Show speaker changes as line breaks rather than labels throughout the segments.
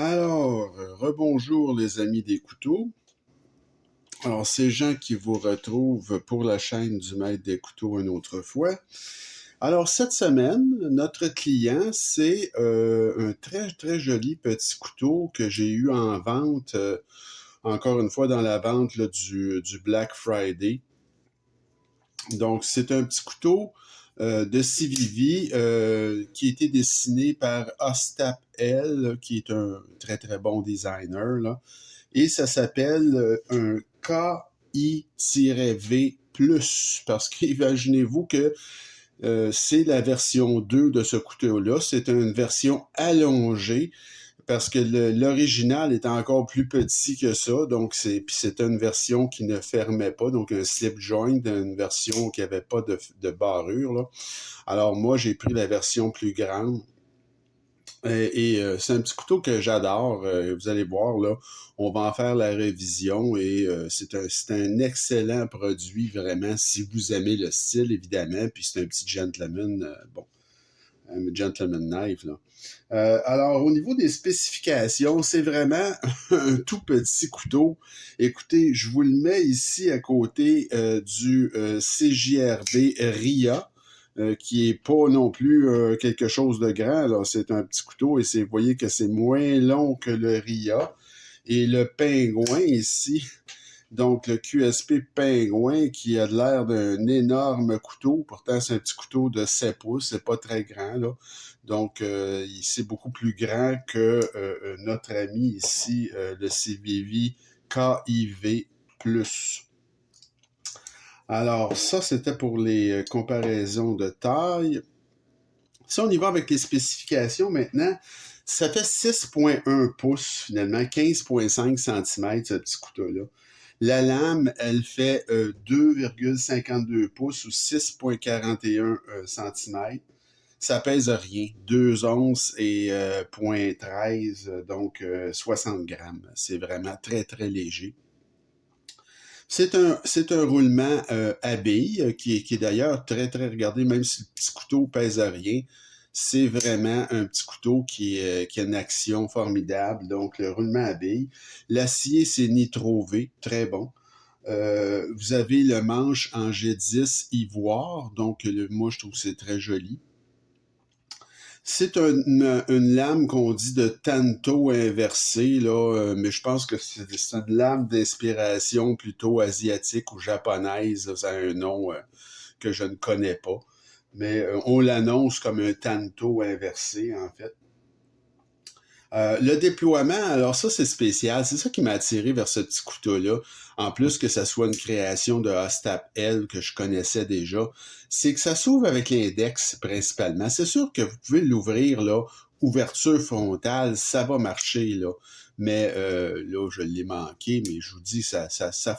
Alors, rebonjour les amis des couteaux. Alors, c'est Jean qui vous retrouve pour la chaîne du Maître des couteaux une autre fois. Alors, cette semaine, notre client, c'est un très, très joli petit couteau que j'ai eu en vente, encore une fois dans la vente là, du Black Friday. Donc, c'est un petit couteau de Civivi qui a été dessiné par Ostap L, qui est un très, très bon designer, là. Et ça s'appelle un KI-V+, parce qu'imaginez-vous que c'est la version 2 de ce couteau-là. C'est une version allongée parce que l'original est encore plus petit que ça, donc c'est une version qui ne fermait pas, donc un slip joint, une version qui avait pas de barrure, là. Alors moi, j'ai pris la version plus grande. C'est un petit couteau que j'adore. Vous allez voir, là, on va en faire la révision et c'est un excellent produit, vraiment, si vous aimez le style, évidemment. Puis c'est un petit gentleman, un gentleman knife, là. Alors, au niveau des spécifications, c'est vraiment un tout petit couteau. Écoutez, je vous le mets ici à côté du CJRB RIA, qui est pas non plus quelque chose de grand, là. C'est un petit couteau et vous voyez que c'est moins long que le RIA. Et le pingouin ici, donc le QSP pingouin qui a l'air d'un énorme couteau. Pourtant, c'est un petit couteau de 7 pouces, c'est pas très grand, là. Donc, c'est beaucoup plus grand que notre ami ici, le CVV KIV+. Alors, ça, c'était pour les comparaisons de taille. Si on y va avec les spécifications maintenant, ça fait 6,1 pouces finalement, 15,5 cm ce petit couteau-là. La lame, elle fait 2,52 pouces ou 6,41 cm. Ça pèse rien, 2 onces et 0,13, donc 60 grammes. C'est vraiment très, très léger. C'est un roulement à billes qui est d'ailleurs très, très regardé, même si le petit couteau pèse à rien. C'est vraiment un petit couteau qui a une action formidable. Donc, le roulement à billes. L'acier, c'est Nitro V, très bon. Vous avez le manche en G10 ivoire, donc moi, je trouve que c'est très joli. C'est une lame qu'on dit de tanto inversée, là, mais je pense que c'est une lame d'inspiration plutôt asiatique ou japonaise. Là, ça a un nom que je ne connais pas. Mais on l'annonce comme un tanto inversé, en fait. Le déploiement, alors ça, c'est spécial. C'est ça qui m'a attiré vers ce petit couteau-là. En plus que ça soit une création de Ostap L que je connaissais déjà, c'est que ça s'ouvre avec l'index principalement. C'est sûr que vous pouvez l'ouvrir, là, ouverture frontale, ça va marcher, là. Mais là, je l'ai manqué, mais je vous dis, ça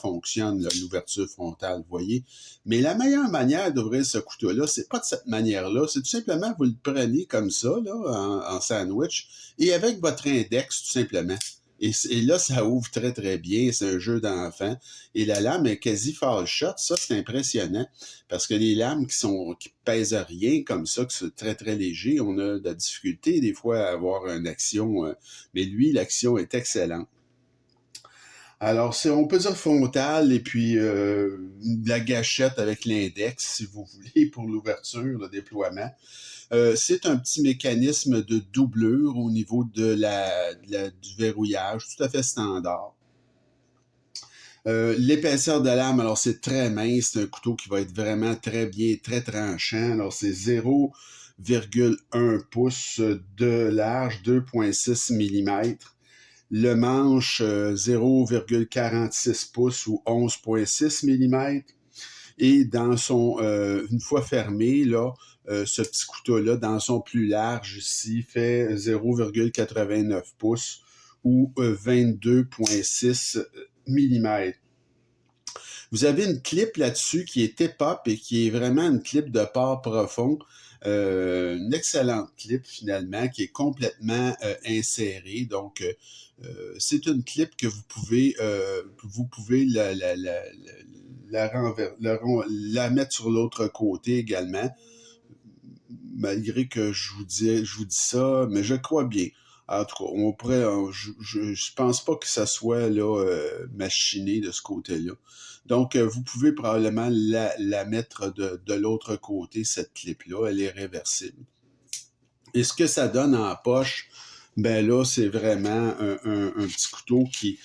fonctionne, là, l'ouverture frontale, vous voyez. Mais la meilleure manière d'ouvrir ce couteau-là, c'est pas de cette manière-là. C'est tout simplement, vous le prenez comme ça, là, en sandwich, et avec votre index, tout simplement. Et là, ça ouvre très, très bien. C'est un jeu d'enfant. Et la lame est quasi fall shot. Ça, c'est impressionnant. Parce que les lames qui pèsent à rien, comme ça, que c'est très, très léger, on a de la difficulté, des fois, à avoir une action. Mais lui, l'action est excellente. Alors, on peut dire frontal et puis la gâchette avec l'index, si vous voulez, pour l'ouverture, le déploiement. C'est un petit mécanisme de doublure au niveau du verrouillage, tout à fait standard. L'épaisseur de lame, alors c'est très mince, c'est un couteau qui va être vraiment très bien, très tranchant. Alors c'est 0,1 pouce de large, 2,6 mm. Le manche, 0,46 pouces ou 11,6 mm. Et dans une fois fermé, là, ce petit couteau-là, dans son plus large ici, fait 0,89 pouces ou 22,6 mm. Vous avez une clip là-dessus qui est hip-hop et qui est vraiment une clip de port profond. Une excellente clip finalement qui est complètement insérée. Donc, c'est une clip que vous pouvez la mettre sur l'autre côté également. Malgré que je vous dis ça, mais je crois bien. En tout cas, je pense pas que ça soit là, machiné de ce côté-là. Donc, vous pouvez probablement la mettre de l'autre côté, cette clip-là. Elle est réversible. Et ce que ça donne en poche, ben là, c'est vraiment un petit couteau qui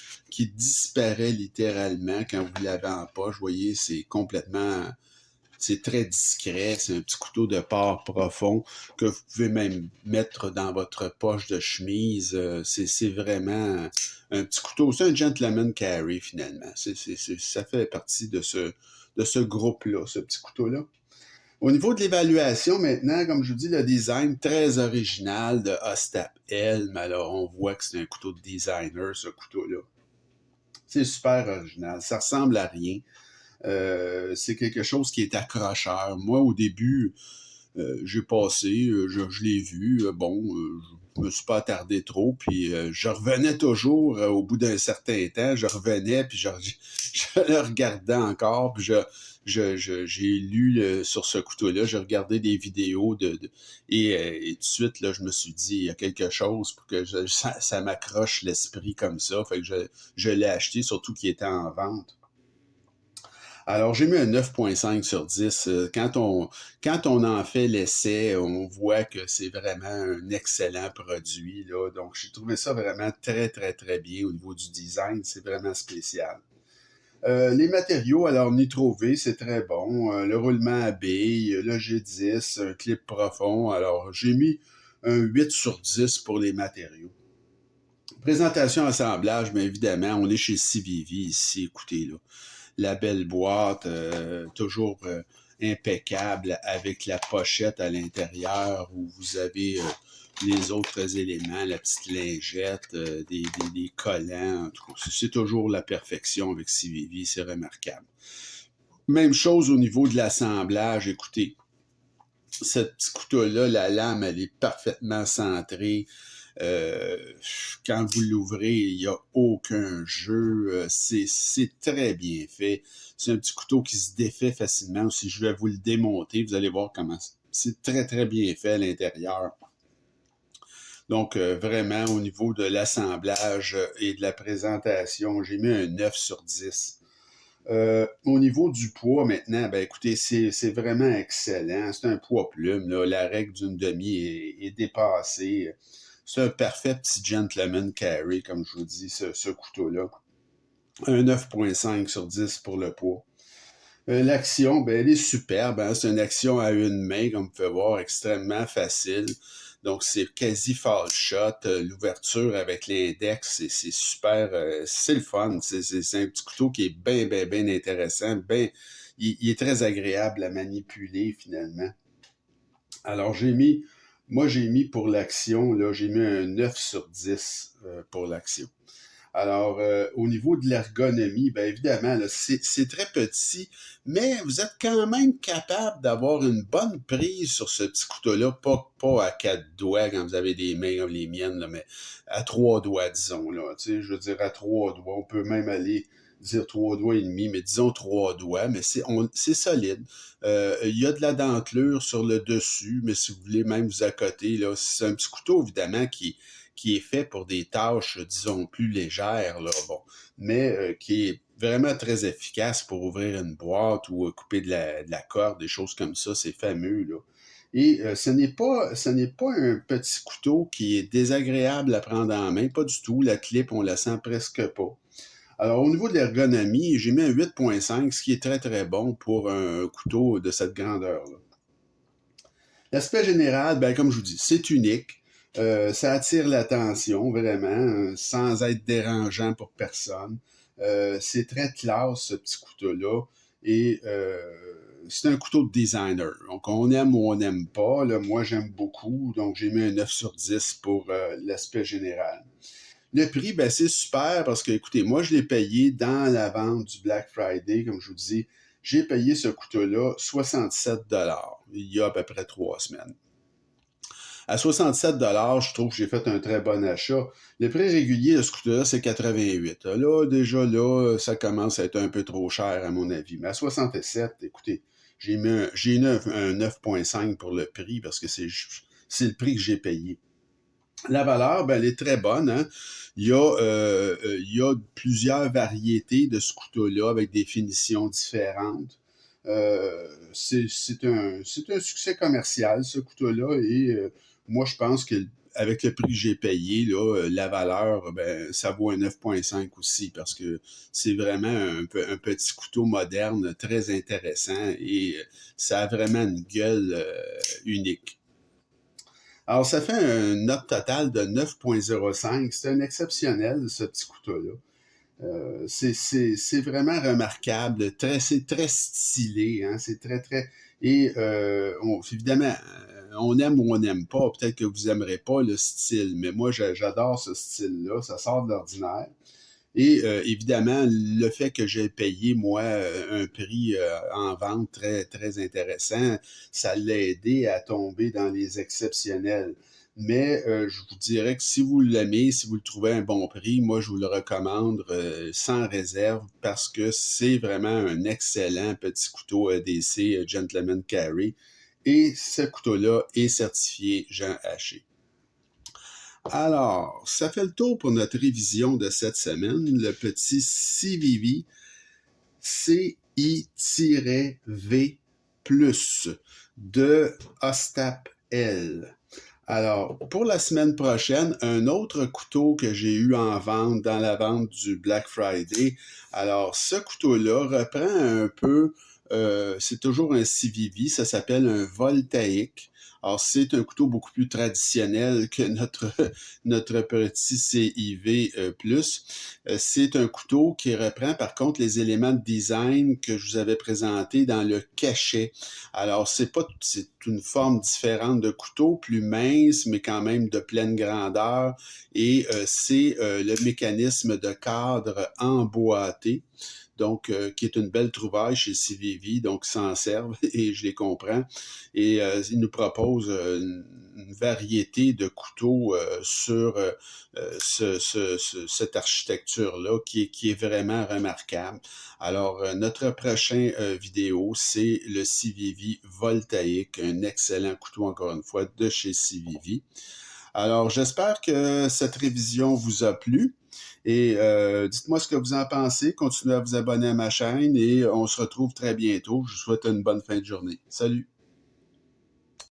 disparaît littéralement quand vous l'avez en poche. Vous voyez, c'est très discret. C'est un petit couteau de port profond que vous pouvez même mettre dans votre poche de chemise. C'est vraiment un petit couteau. C'est un gentleman carry, finalement. Ça fait partie de ce groupe-là, ce petit couteau-là. Au niveau de l'évaluation, maintenant, comme je vous dis, le design très original de Ostap Helm. Alors, on voit que c'est un couteau de designer, ce couteau-là. C'est super original. Ça ressemble à rien. C'est quelque chose qui est accrocheur. Moi, au début, j'ai passé, je l'ai vu, je me suis pas attardé trop, puis je revenais toujours, au bout d'un certain temps, je revenais, puis je le regardais encore, puis j'ai lu sur ce couteau-là, j'ai regardé des vidéos et tout de suite, là, je me suis dit, il y a quelque chose pour que ça m'accroche l'esprit comme ça, fait que je l'ai acheté, surtout qu'il était en vente. Alors, j'ai mis un 9,5 sur 10. Quand on en fait l'essai, on voit que c'est vraiment un excellent produit, là. Donc, j'ai trouvé ça vraiment très, très, très bien au niveau du design. C'est vraiment spécial. Les matériaux, alors Nitro V, c'est très bon. Le roulement à billes, le G10, un clip profond. Alors, j'ai mis un 8 sur 10 pour les matériaux. Présentation assemblage, bien évidemment, on est chez CVV ici, écoutez, là. La belle boîte, toujours impeccable, avec la pochette à l'intérieur où vous avez les autres éléments, la petite lingette, des collants. En tout cas, c'est toujours la perfection avec CVV, c'est remarquable. Même chose au niveau de l'assemblage, écoutez, ce petit couteau-là, la lame, elle est parfaitement centrée. Quand vous l'ouvrez, il n'y a aucun jeu. C'est très bien fait. C'est un petit couteau qui se défait facilement. Si je vais vous le démonter, vous allez voir comment c'est très, très bien fait à l'intérieur. Donc, vraiment, au niveau de l'assemblage et de la présentation, j'ai mis un 9 sur 10. Au niveau du poids, maintenant, ben écoutez, c'est vraiment excellent. C'est un poids plume, là. La règle d'une demi est dépassée. C'est un parfait petit gentleman carry, comme je vous dis, ce couteau-là. Un 9,5 sur 10 pour le poids. L'action, ben, elle est superbe. Hein? C'est une action à une main, comme vous pouvez voir, extrêmement facile. Donc, c'est quasi fall shot. L'ouverture avec l'index, c'est super. C'est le fun. C'est un petit couteau qui est bien, bien, bien intéressant. Il est très agréable à manipuler, finalement. Alors, j'ai mis pour l'action, là, j'ai mis un 9 sur 10 pour l'action. Alors, au niveau de l'ergonomie, bien évidemment, là, c'est très petit, mais vous êtes quand même capable d'avoir une bonne prise sur ce petit couteau-là, pas à 4 doigts quand vous avez des mains comme les miennes, là, mais à 3 doigts, disons. Là, tu sais, je veux dire, à 3 doigts, on peut même aller dire 3 doigts et demi, mais disons 3 doigts, mais c'est solide. Il y a de la dentelure sur le dessus, mais si vous voulez même vous accoter, là, c'est un petit couteau, évidemment, qui est fait pour des tâches, disons, plus légères, là, bon, mais qui est vraiment très efficace pour ouvrir une boîte ou couper de la corde, des choses comme ça, c'est fameux, là. Et ce n'est pas un petit couteau qui est désagréable à prendre en main, pas du tout. La clip, on la sent presque pas. Alors, au niveau de l'ergonomie, j'ai mis un 8,5, ce qui est très, très bon pour un couteau de cette grandeur-là. L'aspect général, ben, comme je vous dis, c'est unique. Ça attire l'attention, vraiment, sans être dérangeant pour personne. C'est très classe, ce petit couteau-là. Et c'est un couteau de designer. Donc, on aime ou on n'aime pas. Là, moi, j'aime beaucoup. Donc, j'ai mis un 9 sur 10 pour l'aspect général. Le prix, ben, c'est super parce que, écoutez, moi, je l'ai payé dans la vente du Black Friday, comme je vous dis. J'ai payé ce couteau-là 67 il y a à peu près 3 semaines. À 67 je trouve que j'ai fait un très bon achat. Le prix régulier de ce couteau-là, c'est 88. Là, déjà là, ça commence à être un peu trop cher à mon avis. Mais à 67, écoutez, j'ai mis un 9,5 pour le prix parce que c'est le prix que j'ai payé. La valeur, ben, elle est très bonne, hein. Il y a plusieurs variétés de ce couteau-là avec des finitions différentes. C'est un succès commercial, ce couteau-là, et moi, je pense que avec le prix que j'ai payé, là, la valeur, ben, ça vaut un 9,5 aussi, parce que c'est vraiment un petit couteau moderne, très intéressant, et ça a vraiment une gueule unique. Alors, ça fait une note totale de 9,05. C'est un exceptionnel, ce petit couteau-là. C'est vraiment remarquable. C'est très stylé. Hein? C'est très, très... Et évidemment, on aime ou on n'aime pas. Peut-être que vous n'aimerez pas le style, mais moi, j'adore ce style-là. Ça sort de l'ordinaire. Et évidemment, le fait que j'ai payé, moi, un prix en vente très, très intéressant, ça l'a aidé à tomber dans les exceptionnels. Mais je vous dirais que si vous l'aimez, si vous le trouvez à un bon prix, moi, je vous le recommande sans réserve parce que c'est vraiment un excellent petit couteau EDC Gentleman Carry. Et ce couteau-là est certifié Jean Haché. Alors, ça fait le tour pour notre révision de cette semaine, le petit CVV CI-V plus de Ostap L. Alors, pour la semaine prochaine, un autre couteau que j'ai eu en vente dans la vente du Black Friday. Alors, ce couteau-là reprend un peu, c'est toujours un CVV, ça s'appelle un voltaïque. Alors, c'est un couteau beaucoup plus traditionnel que notre petit CIV+. C'est un couteau qui reprend par contre les éléments de design que je vous avais présentés dans le cachet. Alors, c'est une forme différente de couteau, plus mince, mais quand même de pleine grandeur. Et c'est le mécanisme de cadre emboîté. Donc, qui est une belle trouvaille chez CVV, donc ils s'en servent et je les comprends. Et ils nous proposent une variété de couteaux sur cette architecture-là qui est vraiment remarquable. Alors, notre prochain vidéo, c'est le CVV voltaïque, un excellent couteau, encore une fois, de chez CVV. Alors, j'espère que cette révision vous a plu. Et dites-moi ce que vous en pensez. Continuez à vous abonner à ma chaîne et on se retrouve très bientôt. Je vous souhaite une bonne fin de journée. Salut!